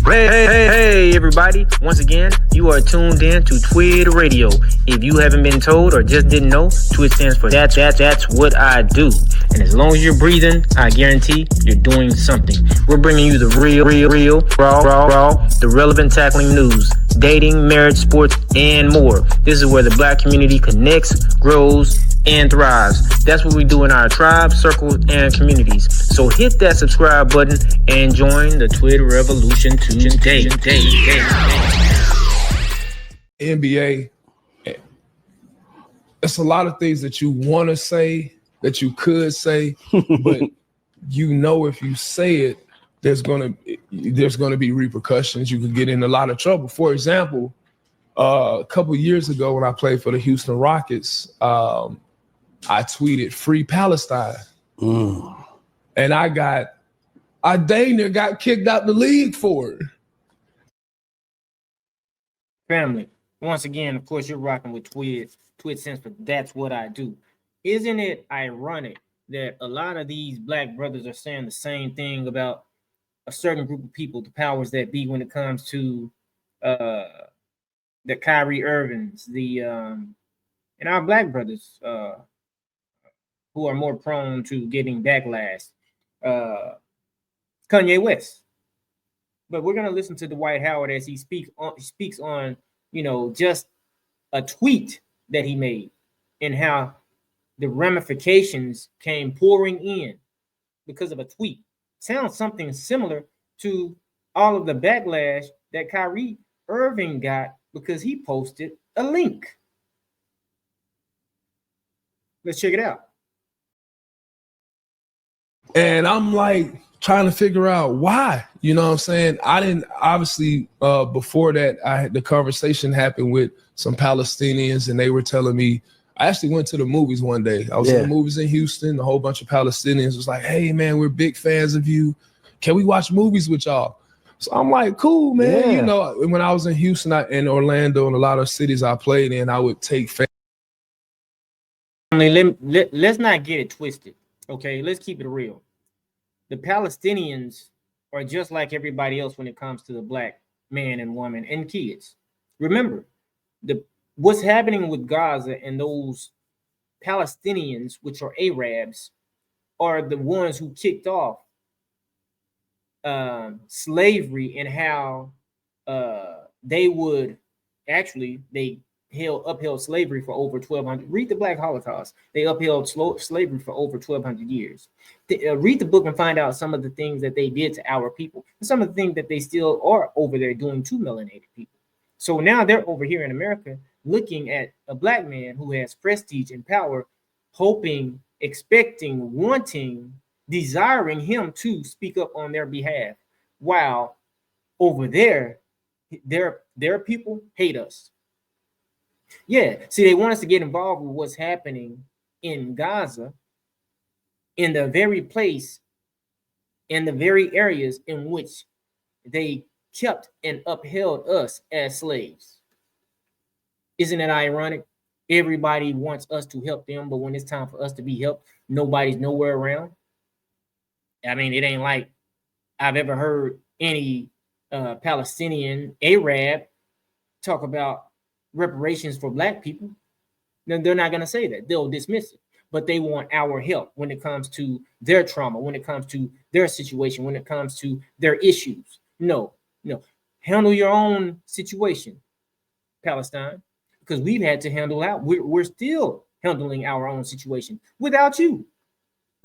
Hey, everybody. Once again, you are tuned in to TWID Radio. If you haven't been told or just didn't know, TWID stands for that's what I do. And as long as you're breathing, I guarantee you're doing something. We're bringing you the real, raw, the relevant tackling news, dating, marriage, sports, and more. This is where the black community connects, grows, and thrives. That's what we do in our tribe, circles, and communities. So hit that subscribe button and join the TWID revolution today. NBA, it's a lot of things that you want to say, that you could say, but you know if you say it, there's gonna be repercussions. You could get in a lot of trouble. For example, a couple years ago when I played for the Houston Rockets, I tweeted "Free Palestine," and I dang near got kicked out the league for it. Family, once again, of course, you're rocking with TWID. TWID stands for That's What I Do. Isn't it ironic that a lot of these black brothers are saying the same thing about a certain group of people, the powers that be, when it comes to the Kyrie Irvings, and our black brothers who are more prone to getting backlash, Kanye West. But we're gonna listen to Dwight Howard as he speaks on just a tweet that he made and how the ramifications came pouring in because of a tweet. Sounds something similar to all of the backlash that Kyrie Irving got because he posted a link. Let's check it out. And I'm like trying to figure out why, you know what I'm saying? I didn't, obviously, before that, the conversation happened with some Palestinians and they were telling me, I actually went to the movies one day. I was in the movies in Houston. A whole bunch of Palestinians was like, hey man, we're big fans of you. Can we watch movies with y'all? So I'm like, cool, man. You know, when I was in Houston and Orlando and a lot of cities I played in, I would take fans. Let's not get it twisted, okay? Let's keep it real. The Palestinians are just like everybody else when it comes to the black man and woman and kids. Remember, what's happening with Gaza and those Palestinians, which are Arabs, are the ones who kicked off slavery and how they upheld slavery for over 1,200. Read the Black Holocaust. They upheld slavery for over 1,200 years. Read the book and find out some of the things that they did to our people and some of the things that they still are over there doing to melanated people. So now they're over here in America looking at a black man who has prestige and power, hoping, expecting, wanting, desiring him to speak up on their behalf, while over there, their people hate us. Yeah, see, they want us to get involved with what's happening in Gaza, in the very place, in the very areas in which they kept and upheld us as slaves. Isn't it ironic? Everybody wants us to help them, but when it's time for us to be helped, nobody's nowhere around. I mean, it ain't like I've ever heard any Palestinian Arab talk about reparations for black people. Then they're not going to say that. They'll dismiss it. But they want our help when it comes to their trauma, when it comes to their situation, when it comes to their issues. No. Handle your own situation, Palestine, because we've had to handle out. We're still handling our own situation without you.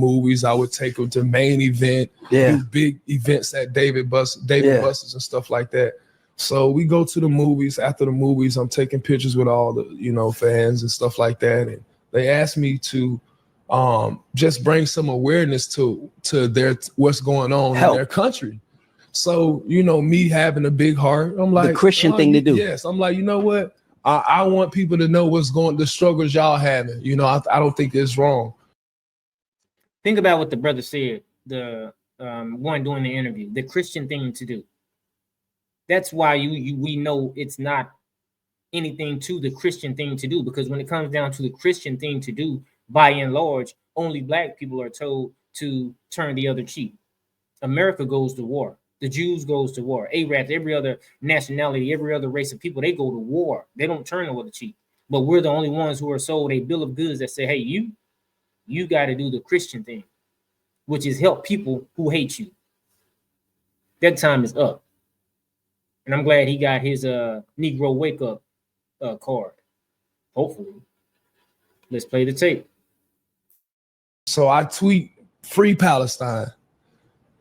Movies, I would take them to main event, do big events at David Buster's and stuff like that. So we go to the movies. After the movies, I'm taking pictures with all the fans and stuff like that. And they asked me to just bring some awareness to their what's going on in their country. So me having a big heart, I'm like, the Christian thing to do. Yes, I'm like, you know what? I want people to know the struggles y'all having. I don't think it's wrong. Think about what the brother said, the one doing the interview, the Christian thing to do. That's why we know it's not anything to the Christian thing to do, because when it comes down to the Christian thing to do, by and large, only black people are told to turn the other cheek. America goes to war. The Jews goes to war. Arabs, every other nationality, every other race of people, they go to war. They don't turn over the cheek. But we're the only ones who are sold a bill of goods that say, hey, you got to do the Christian thing, which is help people who hate you. That time is up. And I'm glad he got his Negro wake up card. Hopefully. Let's play the tape. So I tweet free Palestine.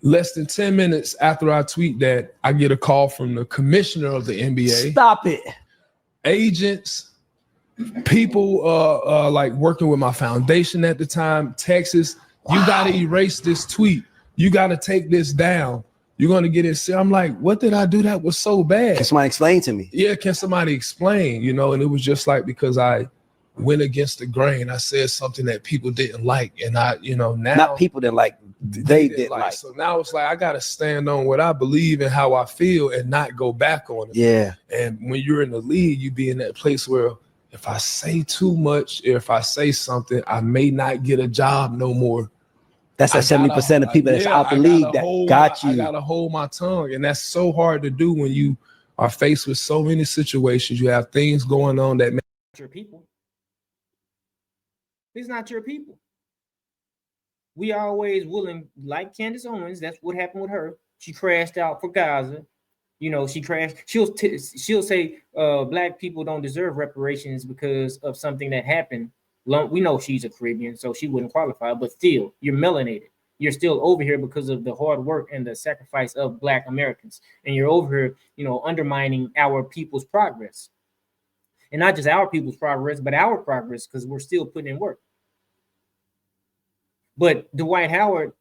Less than 10 minutes after I tweet that, I get a call from the commissioner of the NBA. Stop it. Agents, people like working with my foundation at the time, Texas, you got to erase this tweet. You got to take this down. You're going to get it. I'm like, what did I do that was so bad? Can somebody explain to me? Yeah, can somebody explain? You know, and it was just like because I went against the grain. I said something that people didn't like. And I, you know, now. Not people didn't like, they didn't like. So now it's like I got to stand on what I believe and how I feel and not go back on it. Yeah. And when you're in the league, you be in that place where if I say too much, or if I say something, I may not get a job no more. That's that 70% of people that's out the league that got you. I gotta hold my tongue, and that's so hard to do when you are faced with so many situations. You have things going on that make your people. It's not your people. We are always willing, like Candace Owens. That's what happened with her. She crashed out for Gaza. You know, she crashed. She'll say black people don't deserve reparations because of something that happened. We know she's a Caribbean, so she wouldn't qualify, but still, you're melanated. You're still over here because of the hard work and the sacrifice of Black Americans. And you're over here, you know, undermining our people's progress. And not just our people's progress, but our progress, because we're still putting in work. But Dwight Howard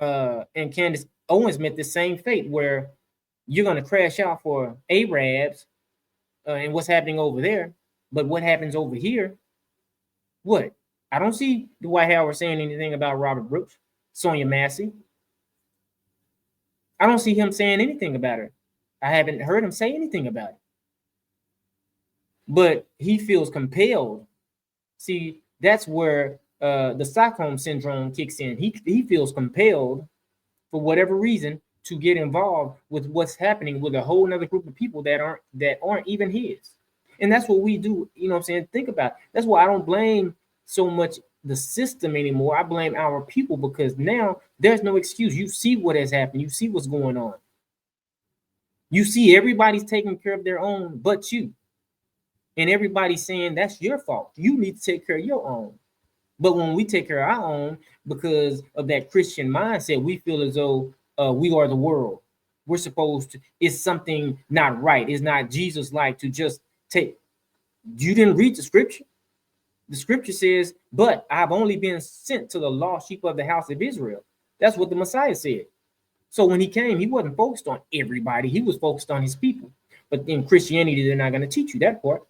and Candace Owens met the same fate where you're going to crash out for Arabs and what's happening over there. But what happens over here? What? I don't see Dwight Howard saying anything about Robert Brooks, Sonia Massey. I don't see him saying anything about her. I haven't heard him say anything about it. But he feels compelled. See, that's where the Stockholm syndrome kicks in. He feels compelled for whatever reason to get involved with what's happening with a whole other group of people that aren't even his. And that's what we do, you know what I'm saying? Think about it. That's why I don't blame so much the system anymore. I blame our people because now there's no excuse. You see what has happened. You see what's going on. You see everybody's taking care of their own but you. And everybody's saying that's your fault. You need to take care of your own. But when we take care of our own because of that Christian mindset, we feel as though we are the world. We're supposed to, it's something not right. It's not Jesus-like to just take. You didn't read the scripture. The scripture says, but I've only been sent to the lost sheep of the house of Israel. That's what the Messiah said. So when he came, he wasn't focused on everybody. He was focused on his people. But in Christianity, they're not going to teach you that part.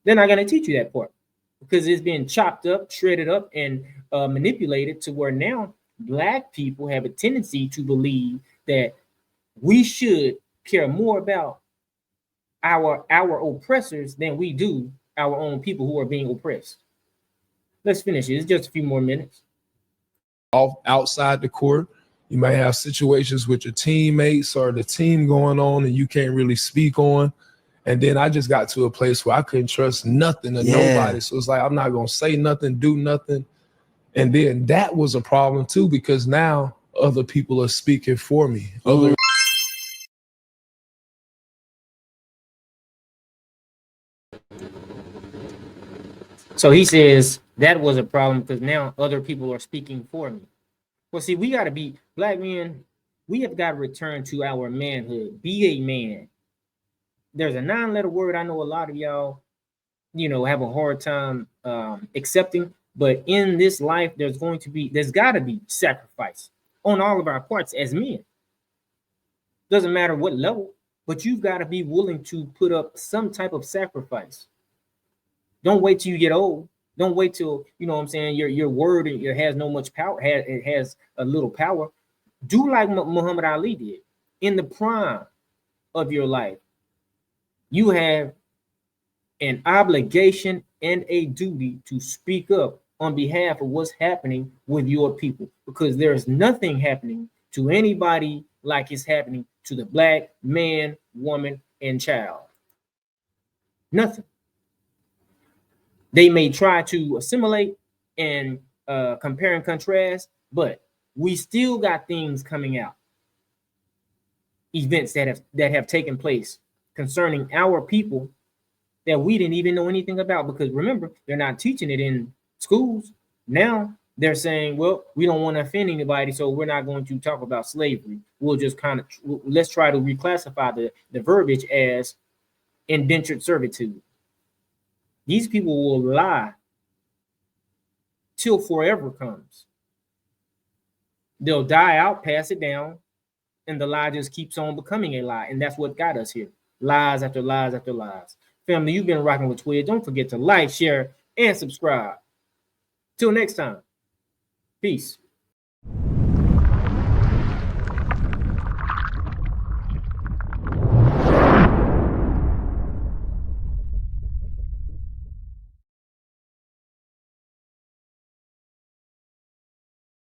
They're not going to teach you that part because it's been chopped up, shredded up, and manipulated to where now Black people have a tendency to believe that we should care more about our oppressors than we do our own people who are being oppressed. Let's finish it. It's just a few more minutes. Outside the court, you might have situations with your teammates or the team going on and you can't really speak on. And then I just got to a place where I couldn't trust nothing or nobody. So it's like, I'm not going to say nothing, do nothing. And then that was a problem too, because now other people are speaking for me. So he says that was a problem because now other people are speaking for me. Well, see, we got to be Black men. We have got to return to our manhood. Be a man. There's a 9-letter word I know a lot of y'all, you know, have a hard time accepting. But in this life, there's got to be sacrifice on all of our parts as men. Doesn't matter what level, but you've got to be willing to put up some type of sacrifice. Don't wait till you get old. Don't wait till, you know what I'm saying, your word it has no much power. It has a little power. Do like Muhammad Ali did in the prime of your life. You have an obligation and a duty to speak up on behalf of what's happening with your people, because there's nothing happening to anybody like it's happening to the black man, woman, and child. Nothing. They may try to assimilate and compare and contrast, but we still got things coming out, events that have taken place concerning our people that we didn't even know anything about, because remember, they're not teaching it in schools. Now they're saying, well, we don't want to offend anybody, so we're not going to talk about slavery. We'll just kind of, let's try to reclassify the verbiage as indentured servitude. These people will lie till forever comes. They'll die out, pass it down, and the lie just keeps on becoming a lie. And that's what got us here. Lies after lies after lies. Family, you've been rocking with TWID. Don't forget to like, share, and subscribe. Till next time. Peace.